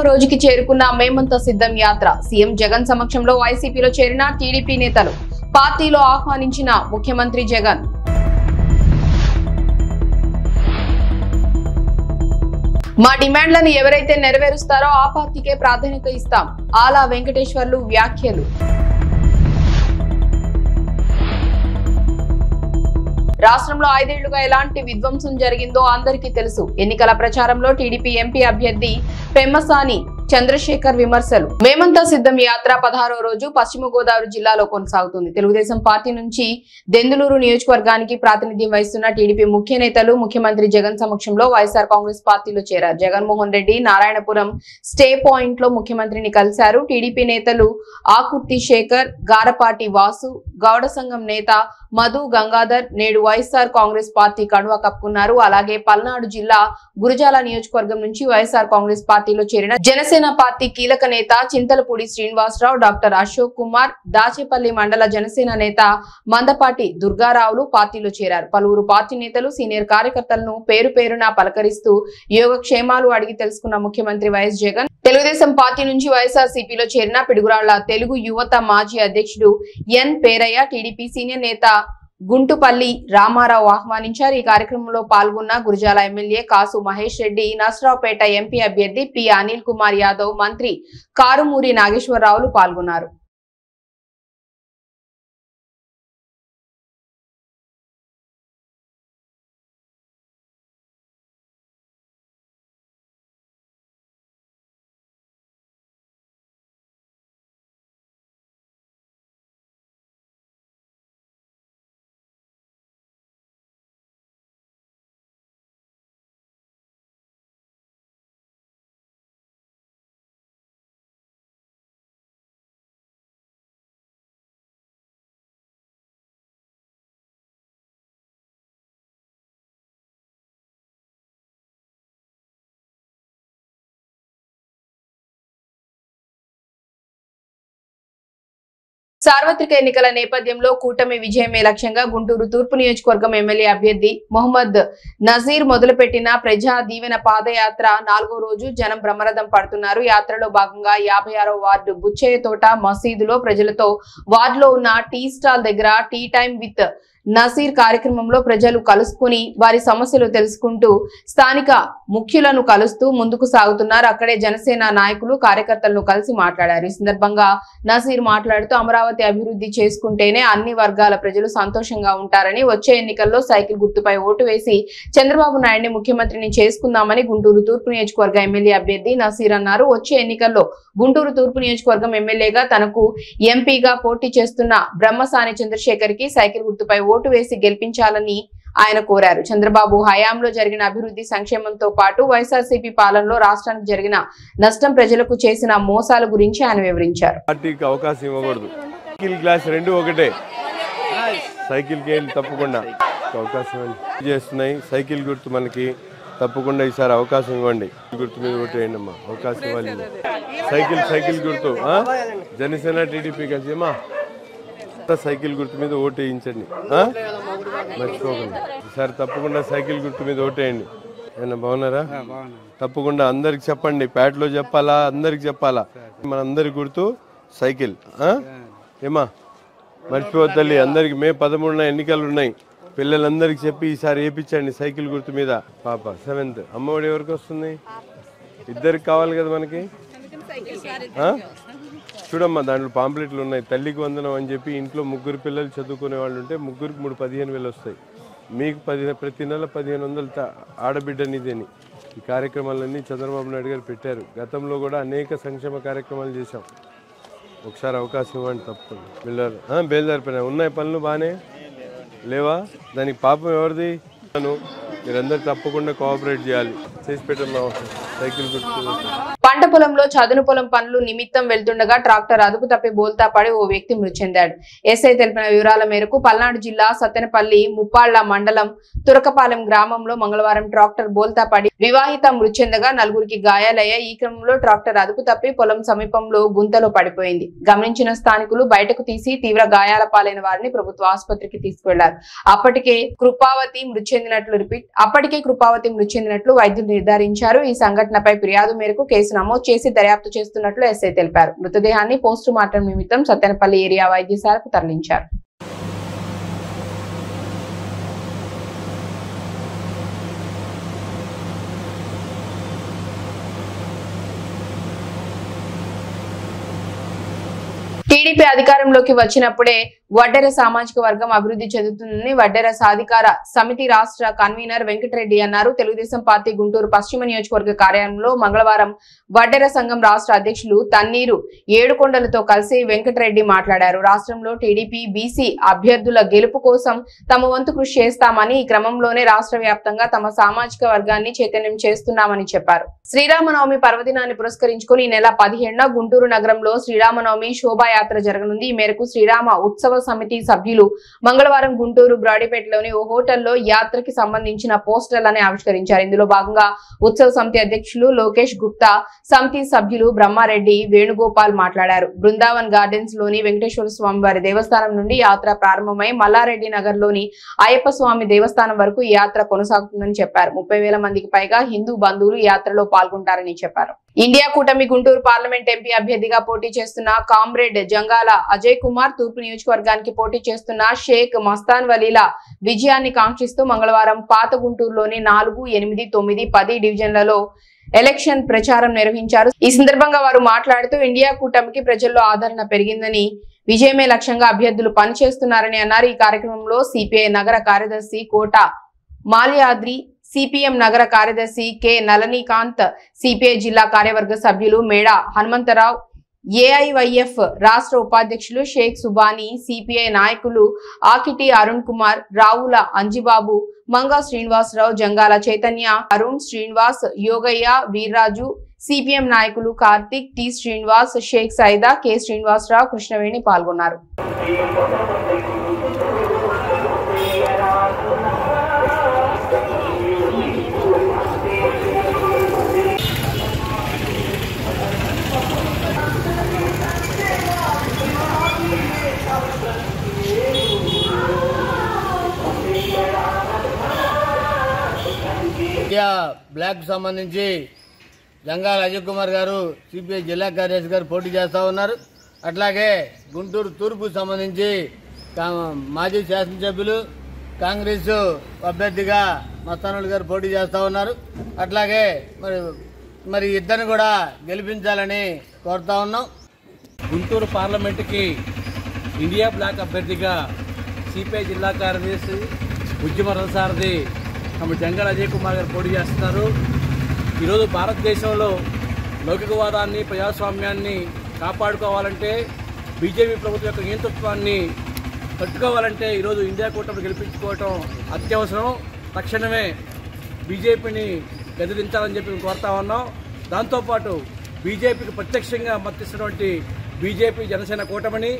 పదహారవ రోజుకి చేరుకున్న మేమంతా సిద్ధం యాత్ర సీఎం జగన్ సమక్షంలో వైసీపీలో చేరిన టీడీపీ నేతలు పార్టీలో ఆహ్వానించిన ముఖ్యమంత్రి జగన్. మా డిమాండ్లను ఎవరైతే నెరవేరుస్తారో ఆ పార్టీకే ప్రాధాన్యత ఇస్తాం. ఆలా వెంకటేశ్వర్లు వ్యాఖ్యలు. రాష్ట్రంలో 5 ఏళ్లుగా ఎలాంటి విధ్వంసం జరిగిందో అందరికీ తెలుసు. ఎన్నికల ప్రచారంలో టీడీపీ ఎంపీ అభ్యర్థి పెమ్మసాని చంద్రశేఖర్ విమర్శలు. మేమంతా సిద్ధం యాత్ర 16వ రోజు పశ్చిమ గోదావరి జిల్లాలో కొనసాగుతుంది. తెలుగుదేశం పార్టీ నుంచి దెందులూరు నియోజకవర్గానికి ప్రాతినిధ్యం వహిస్తున్న టీడీపీ ముఖ్య నేతలు ముఖ్యమంత్రి జగన్ సమక్షంలో వైఎస్ఆర్ కాంగ్రెస్ పార్టీలో చేరారు. జగన్మోహన్ రెడ్డి నారాయణపురం స్టే పాయింట్ లో ముఖ్యమంత్రిని కలిశారు. టీడీపీ నేతలు ఆకుర్తి శేఖర్, గారపాటి వాసు, గౌడ సంఘం నేత మధు గంగాధర్ నేడు వైఎస్ఆర్ కాంగ్రెస్ పార్టీ కండువా కప్పుకున్నారు. అలాగే పల్నాడు జిల్లా గురజాల నియోజకవర్గం నుంచి వైఎస్ఆర్ కాంగ్రెస్ పార్టీలో చేరిన జనసేన పార్టీ కీలక నేత చింతలపూడి శ్రీనివాసరావు, డాక్టర్ అశోక్ కుమార్, దాచేపల్లి మండల జనసేన నేత మందపాటి దుర్గారావులు పార్టీలో చేరారు. పలువురు పార్టీ నేతలు సీనియర్ కార్యకర్తలను పేరు పేరున పలకరిస్తూ యోగక్షేమాలు అడిగి తెలుసుకున్న ముఖ్యమంత్రి వైఎస్ జగన్ తెలుగుదేశం పార్టీ నుంచి వైఎస్ఆర్సీపీలో చేరిన పిడుగురాళ్ల తెలుగు యువత మాజీ అధ్యక్షుడు ఎన్ పేరయ్య, టీడీపీ సీనియర్ నేత గుంటుపల్లి రామారావు ఆహ్వానించారు. ఈ కార్యక్రమంలో పాల్గొన్న గురజాల ఎమ్మెల్యే కాసు మహేష్ రెడ్డి, నర్సరావుపేట ఎంపీ అభ్యర్థి పి అనిల్ కుమార్ యాదవ్, మంత్రి కారుమూరి నాగేశ్వరరావులు పాల్గొన్నారు. సార్వత్రిక ఎన్నికల నేపథ్యంలో కూటమి విజయమే లక్ష్యంగా గుంటూరు తూర్పు నియోజకవర్గం ఎమ్మెల్యే అభ్యర్థి మొహమ్మద్ నజీర్ మొదలుపెట్టిన ప్రజా దీవెన పాదయాత్ర 4వ రోజు జనం బ్రహ్మరథం పడుతున్నారు. యాత్రలో భాగంగా 56వ వార్డు బుచ్చయ్య తోట మసీదులో ప్రజలతో వార్డులో ఉన్న టీ స్టాల్ దగ్గర టీ టైం విత్ నజీర్ కార్యక్రమంలో ప్రజలు కలుసుకుని వారి సమస్యలు తెలుసుకుంటూ స్థానిక ముఖ్యులను కలుస్తూ ముందుకు సాగుతున్నారు. అక్కడే జనసేన నాయకులు కార్యకర్తలను కలిసి మాట్లాడారు. ఈ సందర్భంగా నజీర్ మాట్లాడుతూ అమరావతి అభివృద్ధి చేసుకుంటేనే అన్ని వర్గాల ప్రజలు సంతోషంగా ఉంటారని, వచ్చే ఎన్నికల్లో సైకిల్ గుర్తుపై ఓటు వేసి చంద్రబాబు నాయుడిని ముఖ్యమంత్రిని చేసుకుందామని గుంటూరు తూర్పు నియోజకవర్గ ఎమ్మెల్యే అభ్యర్థి నజీర్ అన్నారు. వచ్చే ఎన్నికల్లో గుంటూరు తూర్పు నియోజకవర్గం ఎమ్మెల్యేగా తనకు ఎంపీగా పోటీ చేస్తున్న బ్రహ్మసాని చంద్రశేఖర్ కి సైకిల్ గుర్తుపై ఓటు వేసి గెలిపించాలని ఆయన కోరారు. చంద్రబాబు హయాంలో జరిగిన అభివృద్ధి సంక్షేమంతో పాటు వైఎస్ఆర్సీపీ పాలనలో రాష్ట్రానికి జరిగిన నష్టం, ప్రజలకు చేసిన మోసాల గురించి ఆయన వివరించారు. పార్టీకి అవకాశం ఇవ్వకూడదు. సైకిల్ గ్లాస్ రెండు ఒకటే, సైకిల్ కి తప్పకుండా అవకాశం చేస్తున్నాయి. సైకిల్ గుర్తు మనకి తప్పకుండా ఈసారి అవకాశం ఇవ్వండి. గుర్తు మీద ఓటు వేయండి అమ్మా, అవకాశం ఇవ్వాలి. సైకిల్ గుర్తు జనసేన టీడీపీ కలిసి అమ్మా సైకిల్ గుర్తు మీద ఓటు వేయించండి, మర్చిపోకండి. ఈసారి తప్పకుండా సైకిల్ గుర్తు మీద ఓటు వేయండి. ఏమన్నా బాగున్నారా? తప్పకుండా అందరికి చెప్పండి, పేటలో చెప్పాలా, అందరికి చెప్పాలా. మనందరి గుర్తు సైకిల్. ఏమా మర్చిపోతల్లి, అందరికి మే 13న ఎన్నికలు ఉన్నాయి. పిల్లలందరికి చెప్పి ఈసారి వేయించండి సైకిల్ గుర్తు మీద. పాప 7th అమ్మఒడి ఎవరికి వస్తుంది? ఇద్దరికి కావాలి కదా మనకి. చూడమ్మా, దాంట్లో పాంప్లెట్లు ఉన్నాయి. తల్లికి వందనం అని చెప్పి ఇంట్లో 3 పిల్లలు చదువుకునే వాళ్ళు ఉంటే 3కి 15,000 వస్తాయి. మీకు ప్రతి నెల 1,500 ఆడబిడ్డనిదని. ఈ కార్యక్రమాలన్నీ చంద్రబాబు నాయుడు గారు పెట్టారు. గతంలో కూడా అనేక సంక్షేమ కార్యక్రమాలు చేశాం. ఒకసారి అవకాశం ఇవ్వండి తప్పకుండా. బేల్దారిపోయినా ఉన్నాయి పనులు బాగానే లేవా? దానికి పాపం ఎవరిది? మీరందరూ తప్పకుండా కోఆపరేట్ చేయాలి. చేసి పెట్టమ్మా సైకిల్ గుర్తు. పంట పొలంలో చదును పొలం పనులు నిమిత్తం వెళ్తుండగా ట్రాక్టర్ అదుపు తప్పి బోల్తా పడి ఓ వ్యక్తి మృతి చెందాడు. ఎస్ఐ తెలిపిన వివరాల మేరకు పల్నాడు జిల్లా సత్తెనపల్లి ముప్పాళ్ల మండలం తురకపాలెం గ్రామంలో మంగళవారం ట్రాక్టర్ బోల్తా పడి వివాహిత మృతి చెందగా 4గురికి గాయాలయ్యాయి. ఈ క్రమంలో ట్రాక్టర్ అదుపు తప్పి పొలం సమీపంలో గుంతలో పడిపోయింది. గమనించిన స్థానికులు బయటకు తీసి తీవ్ర గాయాల పాలైన వారిని ప్రభుత్వ ఆసుపత్రికి తీసుకువెళ్లారు. అప్పటికే కృపావతి మృతి చెందినట్లు వైద్యులు నిర్ధారించారు. ఈ సంఘటనపై ఫిర్యాదు మేరకు కేసు నమోదు చేసి దర్యాప్తు చేస్తున్నట్లు ఎస్ఐ తెలిపారు. మృతదేహాన్ని పోస్టు మార్టం నిమిత్తం సత్తెనపల్లి ఏరియా వైద్యశాలకు తరలించారు. టీడీపీ అధికారంలోకి వచ్చినప్పుడే వడ్డెర సామాజిక వర్గం అభివృద్ధి చెందుతుందని వడ్డెర సాధికార సమితి రాష్ట్ర కన్వీనర్ వెంకటరెడ్డి అన్నారు. తెలుగుదేశం పార్టీ గుంటూరు పశ్చిమ నియోజకవర్గ కార్యాలయంలో మంగళవారం వడ్డెర సంఘం రాష్ట్ర అధ్యక్షులు తన్నీరు ఏడుకొండలతో కలిసి వెంకటరెడ్డి మాట్లాడారు. రాష్ట్రంలో టీడీపీ బీసీ అభ్యర్థుల గెలుపు కోసం తమ వంతు కృషి చేస్తామని, ఈ క్రమంలోనే రాష్ట్ర వ్యాప్తంగా తమ సామాజిక వర్గాన్ని చైతన్యం చేస్తున్నామని చెప్పారు. శ్రీరామనవమి పర్వదినాన్ని పురస్కరించుకుని ఈ నెల 17న గుంటూరు నగరంలో శ్రీరామనవమి శోభాయాత్ర జరగనుంది. ఈ మేరకు శ్రీరామ ఉత్సవ సమితి సభ్యులు మంగళవారం గుంటూరు బ్రాడీపేటలోని ఓ హోటల్లో యాత్రకి సంబంధించిన పోస్టర్లను ఆవిష్కరించారు. ఇందులో భాగంగా ఉత్సవ సమితి అధ్యక్షులు లోకేష్ గుప్తా, సమితి సభ్యులు బ్రహ్మారెడ్డి, వేణుగోపాల్ మాట్లాడారు. బృందావన్ గార్డెన్స్ లోని వెంకటేశ్వర స్వామి వారి దేవస్థానం నుండి యాత్ర ప్రారంభమై మల్లారెడ్డి నగర్ లోని అయ్యప్ప స్వామి దేవస్థానం వరకు ఈ యాత్ర కొనసాగుతుందని చెప్పారు. 30,000 మందికి పైగా హిందూ బంధువులు యాత్రలో పాల్గొంటారని చెప్పారు. ఇండియా కూటమి గుంటూరు పార్లమెంట్ ఎంపీ అభ్యర్థిగా పోటీ చేస్తున్న కామ్రేడ్ జంగాల అజయ్ కుమార్, తూర్పు నియోజకవర్గానికి పోటీ చేస్తున్న షేక్ మస్తాన్ వలీల విజయాన్ని కాంక్షిస్తూ మంగళవారం పాత గుంటూరులోని 4, 8, 9, 10 డివిజన్లలో ఎలక్షన్ ప్రచారం నిర్వహించారు. ఈ సందర్భంగా వారు మాట్లాడుతూ ఇండియా కూటమికి ప్రజల్లో ఆదరణ పెరిగిందని, విజయమే లక్ష్యంగా అభ్యర్థులు పనిచేస్తున్నారని అన్నారు. ఈ కార్యక్రమంలో సిపిఐ నగర కార్యదర్శి కోట మాల్యాద్రి, సిపిఎం నగర కార్యదర్శి కె నళనీకాంత్, సిపిఐ జిల్లా కార్యవర్గ సభ్యులు మేడ హనుమంతరావు, ఏఐవైఎఫ్ రాష్ట్ర ఉపాధ్యక్షులు షేక్ సుబానీ, సిపిఐ నాయకులు ఆకిటి అరుణ్ కుమార్, రావుల అంజిబాబు, మంగా శ్రీనివాసరావు, జంగాల చైతన్య, అరుణ్ శ్రీనివాస్, యోగయ్య, వీర్రాజు, సిపిఎం నాయకులు కార్తిక్, టి శ్రీనివాస్, షేక్ సైదా, కె శ్రీనివాసరావు, కృష్ణవేణి పాల్గొన్నారు. బ్లాక్ సంబంధించి జంగాల అజయ్ కుమార్ గారు సిపిఐ జిల్లా కార్యదర్శి గారు పోటీ చేస్తూ ఉన్నారు. అట్లాగే గుంటూరు తూర్పు సంబంధించి మాజీ శాసనసభ్యులు కాంగ్రెస్ అభ్యర్థిగా మస్తానులు గారు పోటీ చేస్తూ ఉన్నారు. అట్లాగే మరి ఇద్దరిని కూడా గెలిపించాలని కోరుతా ఉన్నాం. గుంటూరు పార్లమెంటుకి ఇండియా బ్లాక్ అభ్యర్థిగా సిపిఐ జిల్లా కార్యదర్శి ఉద్యమ రథసారథి జంగాల అజయ్ కుమార్ గారు పోటీ చేస్తున్నారు. ఈరోజు భారతదేశంలో లౌకికవాదాన్ని, ప్రజాస్వామ్యాన్ని కాపాడుకోవాలంటే, బీజేపీ ప్రభుత్వం యొక్క నియంతృత్వాన్ని తట్టుకోవాలంటే ఈరోజు ఇండియా కూటమిని గెలిపించుకోవటం అత్యవసరం. తక్షణమే బీజేపీని గెదిరించాలని చెప్పి మేము కోరుతా ఉన్నాం. దాంతోపాటు బీజేపీకి ప్రత్యక్షంగా మద్దతిస్తున్నటువంటి బీజేపీ జనసేన కూటమిని,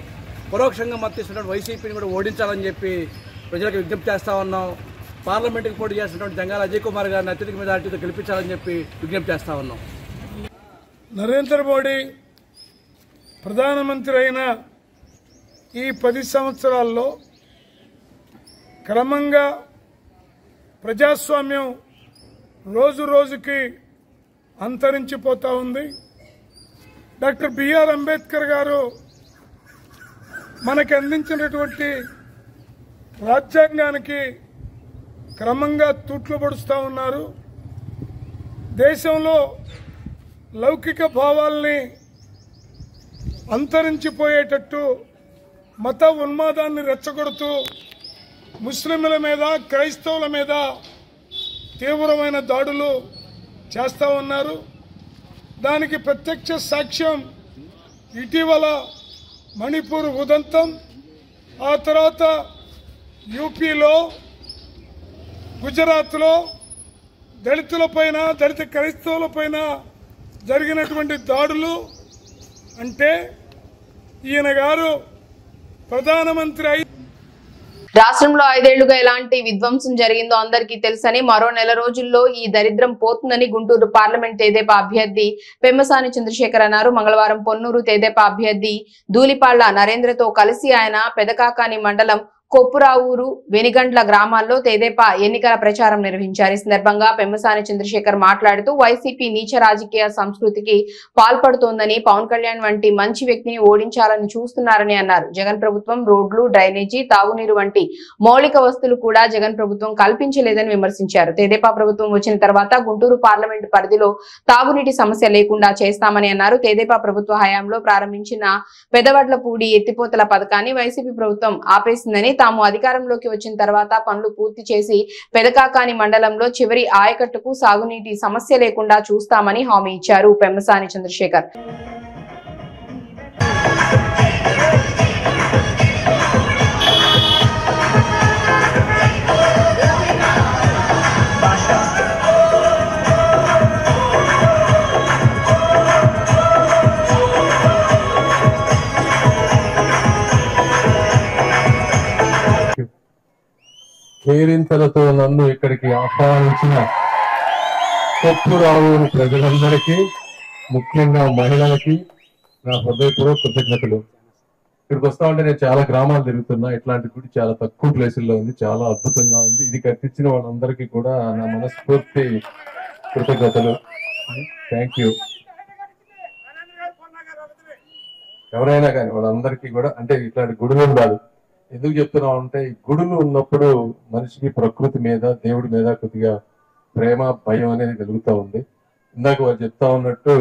పరోక్షంగా మద్దతిస్తున్నటువంటి వైసీపీని కూడా ఓడించాలని చెప్పి ప్రజలకు విజ్ఞప్తి చేస్తా ఉన్నాం. పార్లమెంటుకు పోటీ చేసినటువంటి జంగాల అజయ్ కుమార్ గారిని అత్యధిక మెజారిటీతో గెలిపించాలని చెప్పి విజ్ఞప్తి చేస్తా ఉన్నాం. నరేంద్ర మోడీ ప్రధానమంత్రి అయిన ఈ 10 సంవత్సరాల్లో క్రమంగా ప్రజాస్వామ్యం రోజు రోజుకి అంతరించిపోతా ఉంది. డాక్టర్ బిఆర్ అంబేద్కర్ గారు మనకి అందించినటువంటి రాజ్యాంగానికి క్రమంగా తూట్లు పడుస్తూ ఉన్నారు. దేశంలో లౌకిక భావాల్ని అంతరించిపోయేటట్టు మత ఉన్మాదాన్ని రెచ్చగొడుతూ ముస్లింల మీద, క్రైస్తవుల మీద తీవ్రమైన దాడులు చేస్తూ ఉన్నారు. దానికి ప్రత్యక్ష సాక్ష్యం ఇటీవల మణిపూర్ ఉదంతం, ఆ తర్వాత యూపీలో, గుజరాత్లో దళితులపైన, దళిత క్రైస్తవులపైన జరిగినటువంటి దాడులు. అంటే ఈయన గారు ప్రధానమంత్రి అయి రాష్ట్రంలో 5 ఏళ్లుగా ఎలాంటి విధ్వంసం జరిగిందో అందరికీ తెలుసని, మరో నెల రోజుల్లో ఈ దరిద్రం పోతుందని గుంటూరు పార్లమెంట్ తెదేపా అభ్యర్థి పెమ్మసాని చంద్రశేఖర్ అన్నారు. మంగళవారం పొన్నూరు తెదేపా అభ్యర్థి ధూళిపాళ్ల నరేంద్రతో కలిసి ఆయన పెదకాకాని మండలం కొప్పురావూరు వెనిగండ్ల గ్రామాల్లో తెదేపా ఎన్నికల ప్రచారం నిర్వహించారు. ఈ సందర్భంగా పెమ్మసాని చంద్రశేఖర్ మాట్లాడుతూ వైసీపీ నీచ రాజకీయ సంస్కృతికి పాల్పడుతోందని, పవన్ కళ్యాణ్ వంటి మంచి వ్యక్తిని ఓడించాలని చూస్తున్నారని అన్నారు. జగన్ ప్రభుత్వం రోడ్లు, డ్రైనేజీ, తాగునీరు వంటి మౌలిక వస్తువులు కూడా జగన్ ప్రభుత్వం కల్పించలేదని విమర్శించారు. తెదేపా ప్రభుత్వం వచ్చిన తర్వాత గుంటూరు పార్లమెంటు పరిధిలో తాగునీటి సమస్య లేకుండా చేస్తామని అన్నారు. తెదేపా ప్రభుత్వ హయాంలో ప్రారంభించిన పెదవడ్లపూడి ఎత్తిపోతల పథకాన్ని వైసీపీ ప్రభుత్వం ఆపేసిందని, తాము అధికారంలోకి వచ్చిన తర్వాత పనులు పూర్తి చేసి పెదకాకాని మండలంలో చివరి ఆయకట్టుకు సాగునీటి సమస్య లేకుండా చూస్తామని హామీ ఇచ్చారు పెమ్మసాని చంద్రశేఖర్. కేరింతలతో నన్ను ఇక్కడికి ఆహ్వానించిన కొప్పురావూరు ప్రజలందరికీ, ముఖ్యంగా మహిళలకి నా హృదయపూర్వక కృతజ్ఞతలు. ఇక్కడికి వస్తా ఉంటే నేను చాలా గ్రామాలు తిరుగుతున్నా. ఇట్లాంటి గుడి చాలా తక్కువ ప్లేసుల్లో ఉంది, చాలా అద్భుతంగా ఉంది. ఇది కట్టించిన వాళ్ళందరికీ కూడా నా మనస్ఫూర్తి కృతజ్ఞతలు. Thank you. ఎవరైనా కానీ వాళ్ళందరికీ కూడా, అంటే ఇట్లాంటి గుడులు ఉండాలి. ఎందుకు చెప్తున్నాం అంటే, ఈ గుడులు ఉన్నప్పుడు మనిషికి ప్రకృతి మీద, దేవుడి మీద కొద్దిగా ప్రేమ, భయం అనేది కలుగుతూ ఉంది. ఇందాక వాళ్ళు చెప్తా ఉన్నట్టు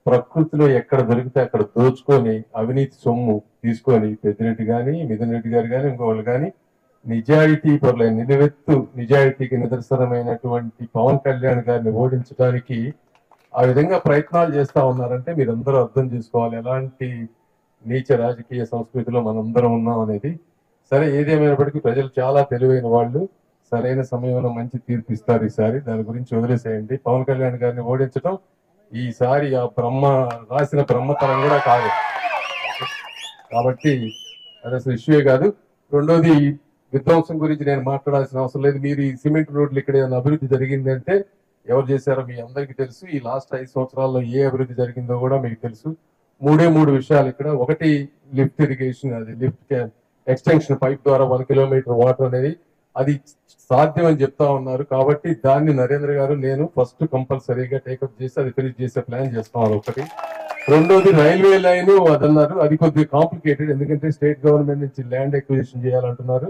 ప్రకృతిలో ఎక్కడ దొరికితే అక్కడ దోచుకొని అవినీతి సొమ్ము తీసుకొని పెద్దిరెడ్డి కానీ, మిథున్ రెడ్డి గారు కానీ, ఇంకోళ్ళు కానీ నిజాయితీ పరులైన, నిలువెత్తు నిజాయితీకి నిదర్శనమైనటువంటి పవన్ కళ్యాణ్ గారిని ఓడించడానికి ఆ విధంగా ప్రయత్నాలు చేస్తా ఉన్నారంటే మీరందరూ అర్థం చేసుకోవాలి ఎలాంటి నీచ రాజకీయ సంస్కృతిలో మనందరం ఉన్నాం అనేది. సరే, ఏదేమైనప్పటికీ ప్రజలు చాలా తెలివైన వాళ్ళు, సరైన సమయంలో మంచి తీర్పు ఇస్తారు. ఈసారి దాని గురించి వదిలేసేయండి. పవన్ కళ్యాణ్ గారిని ఓడించడం ఈసారి ఆ బ్రహ్మ రాసిన బ్రహ్మతరం కూడా కాదు, కాబట్టి అది అసలు ఇష్యూయే కాదు. రెండోది, విధ్వంసం గురించి నేను మాట్లాడాల్సిన అవసరం లేదు. మీరు ఈ సిమెంట్ రోడ్లు ఇక్కడ ఏమైనా అభివృద్ధి జరిగిందంటే ఎవరు చేశారో మీ అందరికీ తెలుసు. ఈ లాస్ట్ 5 సంవత్సరాల్లో ఏ అభివృద్ధి జరిగిందో కూడా మీకు తెలుసు. మూడు విషయాలు ఇక్కడ. ఒకటి, లిఫ్ట్ ఇరిగేషన్, అది లిఫ్ట్ ఎక్స్టెన్షన్ పైప్ ద్వారా 1 కిలోమీటర్ వాటర్ అనేది అది సాధ్యం అని చెప్తా ఉన్నారు. కాబట్టి దాన్ని నరేంద్ర గారు, నేను ఫస్ట్ కంపల్సరీగా టేకప్ చేసి అది ఫినిష్ చేసే ప్లాన్ చేస్తాం. ఒకటి. రెండోది, రైల్వే లైన్ అదన్నారు, అది కొద్దిగా కాంప్లికేటెడ్, ఎందుకంటే స్టేట్ గవర్నమెంట్ నుంచి ల్యాండ్ ఎక్విజిషన్ చేయాలంటున్నారు.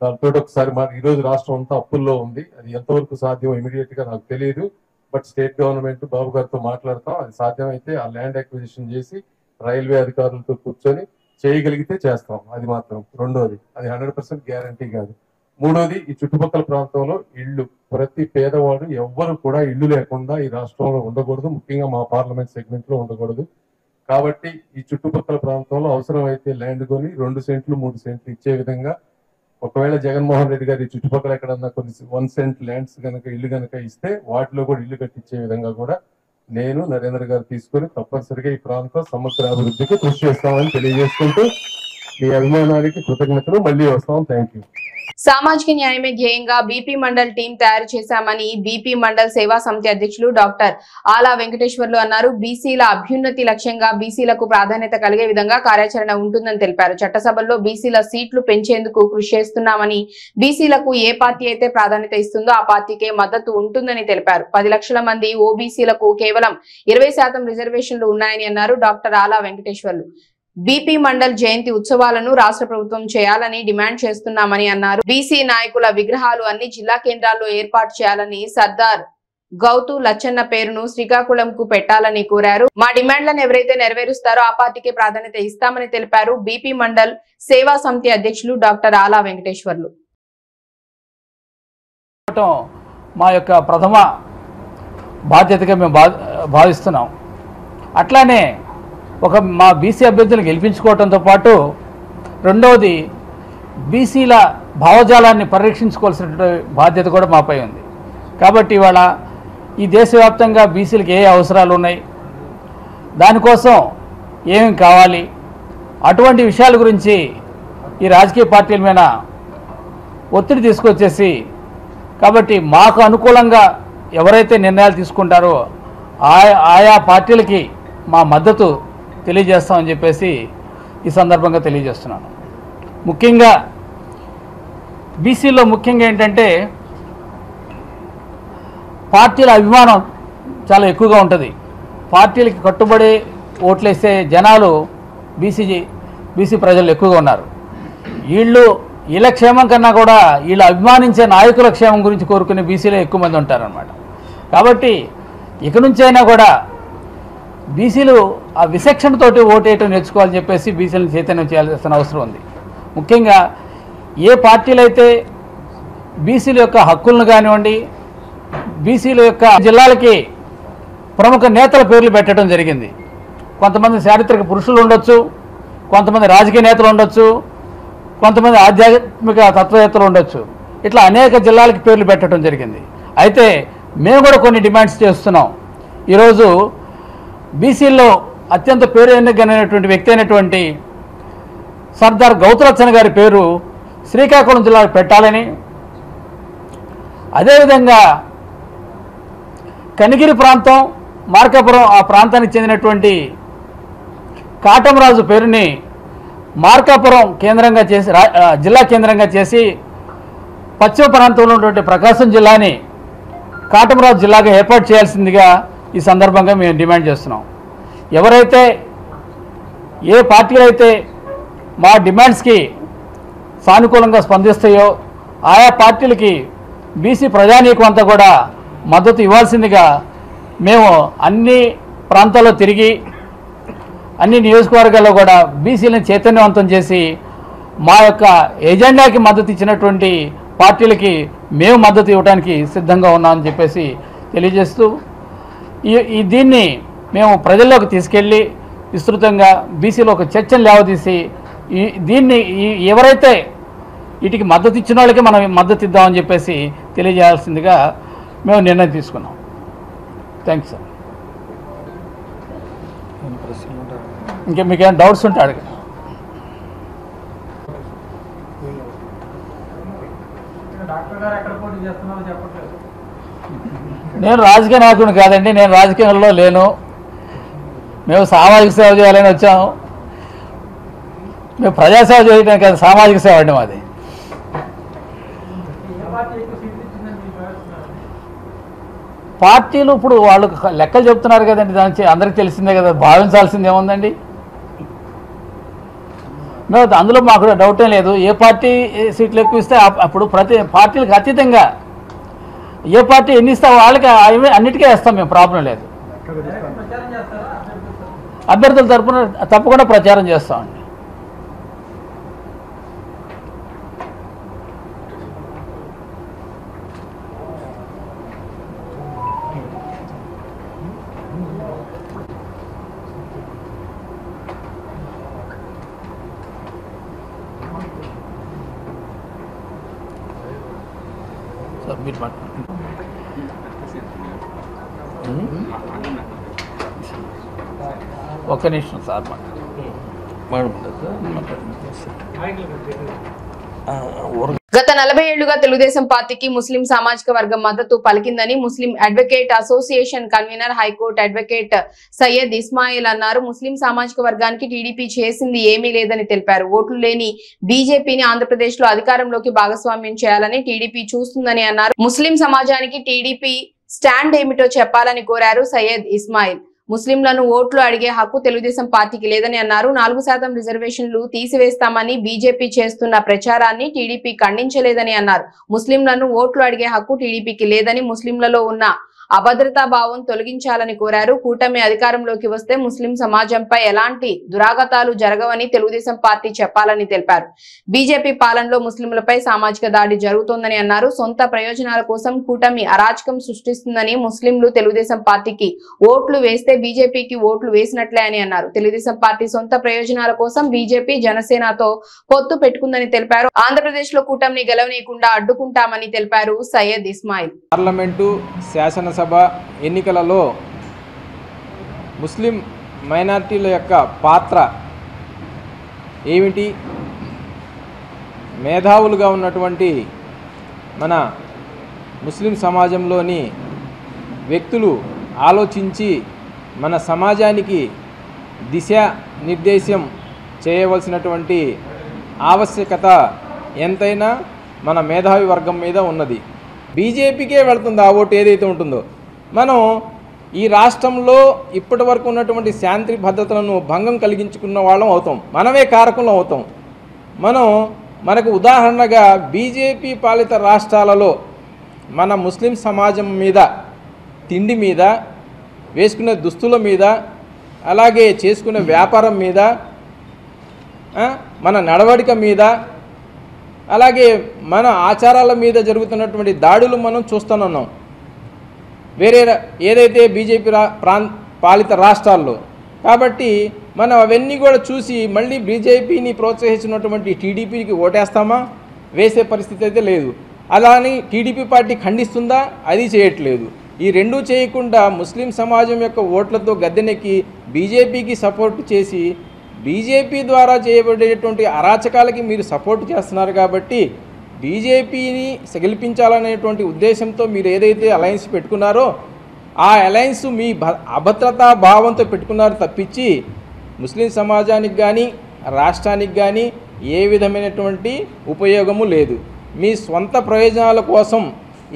దాంతో ఒకసారి ఈ రోజు రాష్ట్రం అంతా అప్పుల్లో ఉంది. అది ఎంతవరకు సాధ్యం ఇమీడియట్ గా నాకు తెలియదు. బట్ స్టేట్ గవర్నమెంట్ బాబు గారితో మాట్లాడతాం. అది సాధ్యమైతే ఆ ల్యాండ్ అక్విజిషన్ చేసి రైల్వే అధికారులతో కూర్చొని చేయగలిగితే చేస్తాం. అది మాత్రం రెండోది, అది 100% గ్యారంటీ కాదు. మూడోది, ఈ చుట్టుపక్కల ప్రాంతంలో ఇళ్లు, ప్రతి పేదవాడు ఎవ్వరు కూడా ఇళ్లు లేకుండా ఈ రాష్ట్రంలో ఉండకూడదు, ముఖ్యంగా మా పార్లమెంట్ సెగ్మెంట్ లో ఉండకూడదు. కాబట్టి ఈ చుట్టుపక్కల ప్రాంతంలో అవసరమైతే ల్యాండ్ కొని 2 సెంట్లు 3 సెంట్లు ఇచ్చే విధంగా, ఒకవేళ జగన్మోహన్ రెడ్డి గారి చుట్టుపక్కల ఎక్కడన్నా కొన్ని 1 సెంట్ ల్యాండ్స్ కనుక ఇల్లు కనుక ఇస్తే వాటిలో కూడా ఇల్లు కట్టించే విధంగా కూడా నేను, నరేంద్ర గారు తీసుకొని తప్పనిసరిగా ఈ ప్రాంతం సమగ్ర అభివృద్ధికి కృషి చేస్తామని తెలియజేసుకుంటూ మీ అభిమానానికి కృతజ్ఞతలు. మళ్ళీ వస్తాం. Thank you. సామాజిక న్యాయమే ధ్యేయంగా బీపీ మండల్ టీం తయారు చేశామని బీపీ మండల్ సేవా సమితి అధ్యక్షులు డాక్టర్ ఆలా వెంకటేశ్వర్లు అన్నారు. బీసీల అభ్యున్నతి లక్ష్యంగా బీసీలకు ప్రాధాన్యత కలిగే విధంగా కార్యాచరణ ఉంటుందని తెలిపారు. చట్టసభల్లో బీసీల సీట్లు పెంచేందుకు కృషి చేస్తున్నామని, బీసీలకు ఏ పార్టీ అయితే ప్రాధాన్యత ఇస్తుందో ఆ పార్టీకే మద్దతు ఉంటుందని తెలిపారు. 10 లక్షల మంది ఓబీసీలకు కేవలం 20% రిజర్వేషన్లు ఉన్నాయని అన్నారు డాక్టర్ ఆలా వెంకటేశ్వర్లు. బీపీ మండల్ జయంతి ఉత్సవాలను రాష్ట్ర ప్రభుత్వం చేయాలని డిమాండ్ చేస్తున్నామని అన్నారు. బీసీ నాయకుల విగ్రహాలు అన్ని జిల్లా కేంద్రాల్లో ఏర్పాటు చేయాలని, సర్దార్ గౌతు లచ్చన్న పేరును శ్రీకాకుళంకు పెట్టాలని కోరారు. మా డిమాండ్లను ఎవరైతే నెరవేరుస్తారో ఆ పార్టీకే ప్రాధాన్యత ఇస్తామని తెలిపారు. బీపీ మండల్ సేవా సమితి అధ్యక్షులు డాక్టర్ ఆలా వెంకటేశ్వర్లు. మా యొక్క ప్రథమ బాధ్యతగా మేము భావిస్తున్నాం. అట్లానే మా బీసీ అభ్యర్థులను గెలిపించుకోవడంతో పాటు రెండవది బీసీల భావజాలాన్ని పరిరక్షించుకోవాల్సిన బాధ్యత కూడా మాపై ఉంది. కాబట్టి ఇవాళ ఈ దేశవ్యాప్తంగా బీసీలకు ఏ అవసరాలు ఉన్నాయి, దానికోసం ఏమేమి కావాలి, అటువంటి విషయాల గురించి ఈ రాజకీయ పార్టీల మీద ఒత్తిడి తీసుకొచ్చేసి, కాబట్టి మాకు అనుకూలంగా ఎవరైతే నిర్ణయాలు తీసుకుంటారో ఆయా పార్టీలకి మా మద్దతు తెలియజేస్తామని చెప్పేసి ఈ సందర్భంగా తెలియజేస్తున్నాను. ముఖ్యంగా బీసీలో ముఖ్యంగా ఏంటంటే పార్టీల అభిమానం చాలా ఎక్కువగా ఉంటుంది. పార్టీలకి కట్టుబడి ఓట్లేసే జనాలు బీసీ ప్రజలు ఎక్కువగా ఉన్నారు. వీళ్ళ క్షేమం కన్నా కూడా వీళ్ళు అభిమానించే నాయకుల క్షేమం గురించి కోరుకునే బీసీలో ఎక్కువ మంది ఉంటారనమాట. కాబట్టి ఇక నుంచైనా కూడా బీసీలు ఆ విచక్షణతోటి ఓటేయటం నేర్చుకోవాలని చెప్పేసి బీసీలను చైతన్యం చేయాల్సిన అవసరం ఉంది. ముఖ్యంగా ఏ పార్టీలు అయితే బీసీల యొక్క హక్కులను కానివ్వండి, బీసీల యొక్క జిల్లాలకి ప్రముఖ నేతల పేర్లు పెట్టడం జరిగింది. కొంతమంది చారిత్రక పురుషులు ఉండొచ్చు, కొంతమంది రాజకీయ నేతలు ఉండొచ్చు, కొంతమంది ఆధ్యాత్మిక తత్వవేత్తలు ఉండొచ్చు. ఇట్లా అనేక జిల్లాలకి పేర్లు పెట్టడం జరిగింది. అయితే మేము కూడా కొన్ని డిమాండ్స్ చేస్తున్నాం. ఈరోజు బీసీల్లో అత్యంత పేరు ఎన్నికైనటువంటి వ్యక్తి అయినటువంటి సర్దార్ గౌతులచ్చన్ గారి పేరు శ్రీకాకుళం జిల్లాకు పెట్టాలని, అదేవిధంగా కనిగిరి ప్రాంతం, మార్కాపురం ఆ ప్రాంతానికి చెందినటువంటి కాటమరాజు పేరుని మార్కాపురం కేంద్రంగా చేసి జిల్లా కేంద్రంగా చేసి పశ్చిమ ప్రాంతంలో ఉన్నటువంటి ప్రకాశం జిల్లాని కాటమరాజు జిల్లాగా ఏర్పాటు చేయాల్సిందిగా ఈ సందర్భంగా మేము డిమాండ్ చేస్తున్నాం. ఎవరైతే ఏ పార్టీలు అయితే మా డిమాండ్స్కి సానుకూలంగా స్పందిస్తాయో ఆయా పార్టీలకి బీసీ ప్రజానీకం అంతా కూడా మద్దతు ఇవ్వాల్సిందిగా మేము అన్ని ప్రాంతాల్లో తిరిగి అన్ని నియోజకవర్గాల్లో కూడా బీసీలను చైతన్యవంతం చేసి మా యొక్క ఎజెండాకి మద్దతు ఇచ్చినటువంటి పార్టీలకి మేము మద్దతు ఇవ్వడానికి సిద్ధంగా ఉన్నామని చెప్పేసి తెలియజేస్తూ దీన్ని మేము ప్రజల్లోకి తీసుకెళ్ళి విస్తృతంగా బీసీలో ఒక చర్చను లేవదీసి దీన్ని ఎవరైతే వీటికి మద్దతు ఇచ్చిన వాళ్ళకి మనం మద్దతు ఇద్దామని చెప్పేసి తెలియజేయాల్సిందిగా మేము నిర్ణయం తీసుకున్నాం. Thanks sir. ఇంకా మీకేమైనా డౌట్స్ ఉంటే అడగండి. నేను రాజకీయ నాయకుడిని కాదండి, నేను రాజకీయంలో లేను. మేము సామాజిక సేవ చేయాలని వచ్చాము. మేము ప్రజాసేవ చేయడానికి కాదు, సామాజిక సేవ అండి మాది. పార్టీలు ఇప్పుడు వాళ్ళు లెక్కలు చెప్తున్నారు కదండి, దాని అందరికీ తెలిసిందే కదా, భావించాల్సింది ఏముందండి. మేము అందులో మాకు డౌట్ ఏం లేదు. ఏ పార్టీ సీట్లు ఎక్కువ ఇస్తే అప్పుడు ప్రతి పార్టీలకు అతీతంగా ఏ పార్టీ ఎన్ని ఇస్తా వాళ్ళకి అన్నిటికీ వేస్తాం, మేము ప్రాబ్లం లేదు. అభ్యర్థుల తరఫున తప్పకుండా ప్రచారం చేస్తామండి. సబ్మిట్ ఒక్క నిమిషం సార్ గత 40 ఏళ్లుగా తెలుగుదేశం పార్టీకి ముస్లిం సామాజిక వర్గం మద్దతు పలికిందని Muslim advocate association convener high court advocate Syed Ismail అన్నారు. ముస్లిం సామాజిక వర్గానికి టీడీపీ చేసింది ఏమీ లేదని తెలిపారు. ఓట్లు లేని బీజేపీని ఆంధ్రప్రదేశ్ లో అధికారంలోకి భాగస్వామ్యం చేయాలని టీడీపీ చూస్తుందని అన్నారు. ముస్లిం సమాజానికి టీడీపీ స్టాండ్ ఏమిటో చెప్పాలని కోరారు సయ్యద్ ఇస్మాయిల్. ముస్లింలను ఓట్లు అడిగే హక్కు తెలుగుదేశం పార్టీకి లేదని అన్నారు. 4% రిజర్వేషన్లు తీసివేస్తామని బీజేపీ చేస్తున్న ప్రచారాన్ని టీడీపీ ఖండించలేదని అన్నారు. ముస్లింలను ఓట్లు అడిగే హక్కు టీడీపీకి లేదని, ముస్లింలలో ఉన్న అభద్రతా భావం తొలగించాలని కోరారు. కూటమి అధికారంలోకి వస్తే ముస్లిం సమాజంపై ఎలాంటి దురాఘాతాలు జరగవని తెలుగుదేశం పార్టీ చెప్పాలని తెలిపారు. బీజేపీ పాలనలో ముస్లింలపై సామాజిక దాడి జరుగుతోందని అన్నారు. సొంత ప్రయోజనాల కోసం కూటమి అరాచకం సృష్టిస్తుందని, ముస్లింలు తెలుగుదేశం పార్టీకి ఓట్లు వేస్తే బీజేపీకి ఓట్లు వేసినట్లే అని అన్నారు. తెలుగుదేశం పార్టీ సొంత ప్రయోజనాల కోసం బీజేపీ జనసేనతో పొత్తు పెట్టుకుందని తెలిపారు. ఆంధ్రప్రదేశ్ లో కూటమిని గెలవనీయకుండా అడ్డుకుంటామని తెలిపారు సయ్యద్ ఇస్మాయిల్. పార్లమెంటు శాసనసభ ఎన్నికలలో ముస్లిం మైనారిటీల యొక్క పాత్ర ఏమిటి, మేధావులుగా ఉన్నటువంటి మన ముస్లిం సమాజంలోని వ్యక్తులు ఆలోచించి మన సమాజానికి దిశానిర్దేశం చేయవలసినటువంటి ఆవశ్యకత ఎంతైనా మన మేధావి వర్గం మీద ఉన్నది. బీజేపీకే వెళుతుంది ఆ ఓటు ఏదైతే ఉంటుందో. మనం ఈ రాష్ట్రంలో ఇప్పటి వరకు ఉన్నటువంటి శాంతి భద్రతలను భంగం కలిగించుకున్న వాళ్ళం అవుతాం, మనమే కారకులం అవుతాం. మనకు ఉదాహరణగా బీజేపీ పాలిత రాష్ట్రాలలో మన ముస్లిం సమాజం మీద, తిండి మీద, వేసుకునే దుస్తుల మీద, అలాగే చేసుకునే వ్యాపారం మీద, మన నడవడిక మీద, అలాగే మన ఆచారాల మీద జరుగుతున్నటువంటి దాడులు మనం చూస్తున్నాం వేరే ఏదైతే బీజేపీ పాలిత రాష్ట్రాల్లో. కాబట్టి మనం అవన్నీ కూడా చూసి మళ్ళీ బీజేపీని ప్రోత్సహించినటువంటి టీడీపీకి ఓటేస్తామా? వేసే పరిస్థితి అయితే లేదు. అలా అని టీడీపీ పార్టీ ఖండిస్తుందా? అది చేయట్లేదు. ఈ రెండూ చేయకుండా ముస్లిం సమాజం యొక్క ఓట్లతో గద్దెనెక్కి బీజేపీకి సపోర్ట్ చేసి బీజేపీ ద్వారా చేయబడేటువంటి అరాచకాలకి మీరు సపోర్ట్ చేస్తున్నారు. కాబట్టి బీజేపీని గెలిపించాలనేటువంటి ఉద్దేశంతో మీరు ఏదైతే అలయన్స్ పెట్టుకున్నారో ఆ అలయన్స్ మీ అభద్రతా భావంతో పెట్టుకున్నారు తప్పించి ముస్లిం సమాజానికి కానీ రాష్ట్రానికి కానీ ఏ విధమైనటువంటి ఉపయోగము లేదు. మీ స్వంత ప్రయోజనాల కోసం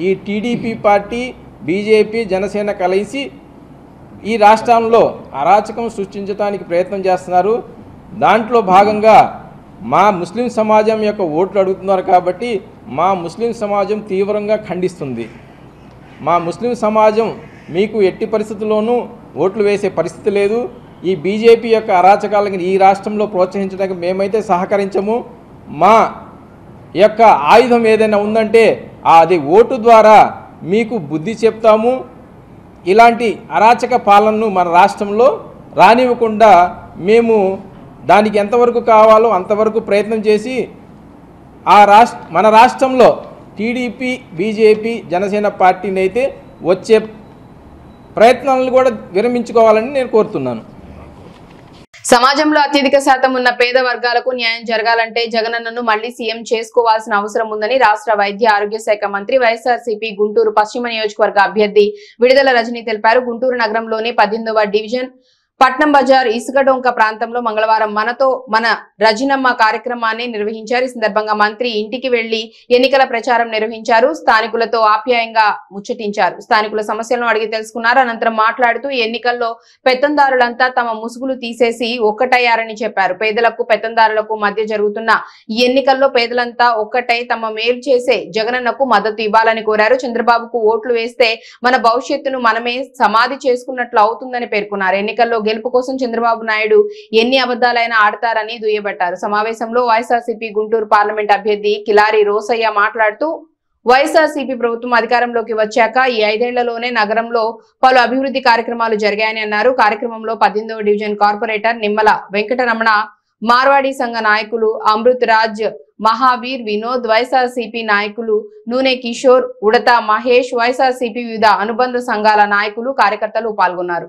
ఈ టీడీపీ పార్టీ, బీజేపీ, జనసేన కలిసి ఈ రాష్ట్రంలో అరాచకం సృష్టించడానికి ప్రయత్నం చేస్తున్నారు. దాంట్లో భాగంగా మా ముస్లిం సమాజం యొక్క ఓట్లు అడుగుతున్నారు. కాబట్టి మా ముస్లిం సమాజం తీవ్రంగా ఖండిస్తుంది. మా ముస్లిం సమాజం మీకు ఎట్టి పరిస్థితుల్లోనూ ఓట్లు వేసే పరిస్థితి లేదు. ఈ బీజేపీ యొక్క అరాచకాలను ఈ రాష్ట్రంలో ప్రోత్సహించడానికి మేమైతే సహకరించము. మా యొక్క ఆయుధం ఏదైనా ఉందంటే అది ఓటు ద్వారా మీకు బుద్ధి చెప్తాము. ఇలాంటి అరాచక పాలనను మన రాష్ట్రంలో రానివ్వకుండా మేము దానికి ఎంతవరకు కావాలో అంతవరకు ప్రయత్నం చేసి మన రాష్ట్రంలో టీడీపీ, బీజేపీ, జనసేన పార్టీని అయితే వచ్చే ప్రయత్నాలను కూడా విరమించుకోవాలని నేను కోరుతున్నాను. సమాజంలో అత్యధిక శాతం ఉన్న పేద వర్గాలకు న్యాయం జరగాలంటే జగనన్నను మళ్లీ సీఎం చేసుకోవాల్సిన అవసరం ఉందని రాష్ట్ర వైద్య ఆరోగ్య శాఖ మంత్రి వైఎస్ఆర్సీపీ గుంటూరు పశ్చిమ నియోజకవర్గ అభ్యర్థి విడుదల రజని తెలిపారు. గుంటూరు నగరంలోని 18వ డివిజన్ పట్నం బజార్ ఇసుకడొంక ప్రాంతంలో మంగళవారం మనతో మన రజనమ్మ కార్యక్రమాన్ని నిర్వహించారు. ఈ సందర్భంగా మంత్రి ఇంటికి వెళ్లి ఎన్నికల ప్రచారం నిర్వహించారు. స్థానికులతో ఆప్యాయంగా ముచ్చటించారు. స్థానికుల సమస్యలను అడిగి తెలుసుకున్నారు. అనంతరం మాట్లాడుతూ ఎన్నికల్లో పెత్తందారులంతా తమ ముసుగులు తీసేసి ఒక్కటయ్యారని చెప్పారు. పేదలకు పెత్తందారులకు మధ్య జరుగుతున్న ఈ ఎన్నికల్లో పేదలంతా ఒక్కటై తమ మేలు చేసే జగనన్నకు మద్దతు ఇవ్వాలని కోరారు. చంద్రబాబుకు ఓట్లు వేస్తే మన భవిష్యత్తును మనమే సమాధి చేసుకున్నట్లు అవుతుందని పేర్కొన్నారు. ఎన్నికల్లో గెలుపు కోసం చంద్రబాబు నాయుడు ఎన్ని అబద్దాలైనా ఆడతారని దుయ్యబట్టారు. సమావేశంలో వైఎస్ఆర్సీపీ గుంటూరు పార్లమెంట్ అభ్యర్థి కిలారి రోసయ్య మాట్లాడుతూ వైఎస్ఆర్సీపీ ప్రభుత్వం అధికారంలోకి వచ్చాక ఈ 5 ఏళ్లలోనే నగరంలో పలు అభివృద్ధి కార్యక్రమాలు జరిగాయని అన్నారు. కార్యక్రమంలో 18వ డివిజన్ కార్పొరేటర్ నిమ్మల వెంకటరమణ, మార్వాడి సంఘ నాయకులు అమృత్ రాజ్, మహావీర్, వినోద్, వైఎస్ఆర్సీపీ నాయకులు నూనె కిషోర్, ఉడత మహేష్, వైఎస్ఆర్సీపీ వివిధ అనుబంధ సంఘాల నాయకులు, కార్యకర్తలు పాల్గొన్నారు.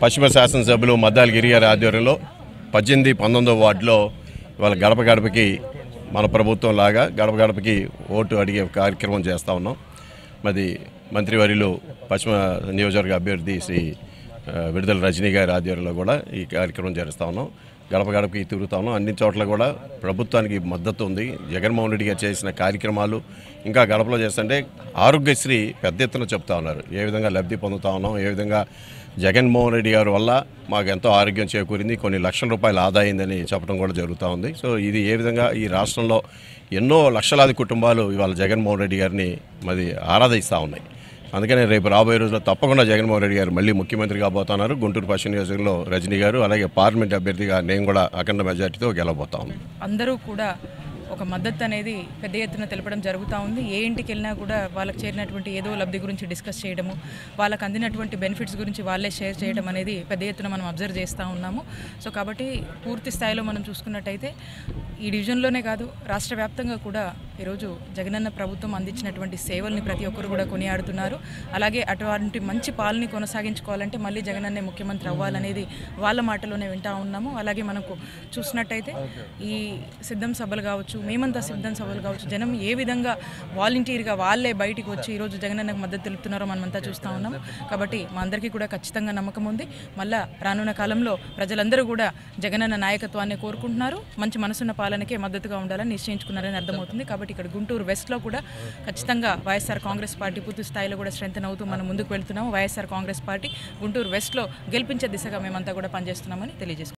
పశ్చిమ శాసనసభ్యులు మద్దాలి గిరి గారి ఆధ్వర్యంలో 18, 19వ వార్డులో ఇవాళ గడప గడపకి మన ప్రభుత్వం లాగా గడప గడపకి ఓటు అడిగే కార్యక్రమం చేస్తూ ఉన్నాం. మరి మంత్రివర్యులు పశ్చిమ నియోజకవర్గ అభ్యర్థి శ్రీ విడుదల రజనీ గారి ఆధ్వర్యంలో కూడా ఈ కార్యక్రమం చేస్తూ ఉన్నాం. గడప గడపకి తిరుగుతా ఉన్నాం. అన్ని చోట్ల కూడా ప్రభుత్వానికి మద్దతు ఉంది. జగన్మోహన్ రెడ్డి గారు చేసిన కార్యక్రమాలు ఇంకా గడపలో చేస్తుంటే ఆరోగ్యశ్రీ పెద్ద ఎత్తున చెప్తా ఉన్నారు. ఏ విధంగా లబ్ధి పొందుతా ఉన్నాం, ఏ విధంగా జగన్మోహన్ రెడ్డి గారి వల్ల మాకు ఎంతో ఆరోగ్యం చేకూరింది, కొన్ని లక్షల రూపాయలు ఆదా అయిందని చెప్పడం కూడా జరుగుతూ ఉంది. సో ఇది ఏ విధంగా ఈ రాష్ట్రంలో ఎన్నో లక్షలాది కుటుంబాలు ఇవాళ జగన్మోహన్ రెడ్డి గారిని మరి ఆరాధిస్తూ ఉన్నాయి. అందుకనే రేపు రాబోయే రోజుల్లో తప్పకుండా జగన్మోహన్ రెడ్డి గారు మళ్ళీ ముఖ్యమంత్రి కాబోతున్నారు. గుంటూరు పశ్చిమ నియోజకవర్గంలో రజనీ గారు, అలాగే పార్లమెంట్ అభ్యర్థిగా నేను కూడా అఖండ మెజార్టీతో గెలవబోతాను. అందరూ కూడా ఒక మద్దతు అనేది పెద్ద ఎత్తున తెలపడం జరుగుతూ ఉంది. ఏ ఇంటికి వెళ్ళినా కూడా వాళ్ళకి చేరినటువంటి ఏదో లబ్ధి గురించి డిస్కస్ చేయడము, వాళ్ళకి అందినటువంటి బెనిఫిట్స్ గురించి వాళ్ళే షేర్ చేయడం అనేది పెద్ద ఎత్తున మనం అబ్జర్వ్ చేస్తూ ఉన్నాము. సో కాబట్టి పూర్తి స్థాయిలో మనం చూసుకున్నట్టయితే ఈ డివిజన్లోనే కాదు రాష్ట్ర వ్యాప్తంగా కూడా ఈరోజు జగనన్న ప్రభుత్వం అందించినటువంటి సేవల్ని ప్రతి ఒక్కరు కూడా కొనియాడుతున్నారు. అలాగే అటువంటి మంచి పాలన కొనసాగించుకోవాలంటే మళ్ళీ జగనన్నే ముఖ్యమంత్రి అవ్వాలనేది వాళ్ళ మాటలోనే వింటూ ఉన్నాము. అలాగే మనకు చూసినట్టయితే ఈ సిద్ధం సభలు కావచ్చు, మేమంతా సిద్ధం సభలు కావచ్చు, జనం ఏ విధంగా వాలంటీర్గా వాళ్ళే బయటికి వచ్చి ఈరోజు జగనన్నకు మద్దతు తెలుపుతున్నారో మనమంతా చూస్తూ ఉన్నాము. కాబట్టి మా అందరికీ కూడా ఖచ్చితంగా నమ్మకం ఉంది. మళ్ళా రానున్న కాలంలో ప్రజలందరూ కూడా జగనన్న నాయకత్వాన్ని కోరుకుంటున్నారు. మంచి మనసున్న పాలనకే మద్దతుగా ఉండాలని నిశ్చయించుకున్నారని అర్థమవుతుంది. కాబట్టి ఇక్కడ గుంటూరు వెస్ట్లో కూడా ఖచ్చితంగా వైఎస్ఆర్ కాంగ్రెస్ పార్టీ పూర్తి స్థాయిలో కూడా స్ట్రెంథెన్ అవుతూ మనం ముందుకు వెళ్తున్నాము. వైఎస్ఆర్ కాంగ్రెస్ పార్టీ గుంటూరు వెస్ట్లో గెలిపించే దిశగా మేమంతా కూడా పనిచేస్తున్నామని తెలియజేస్తున్నాం.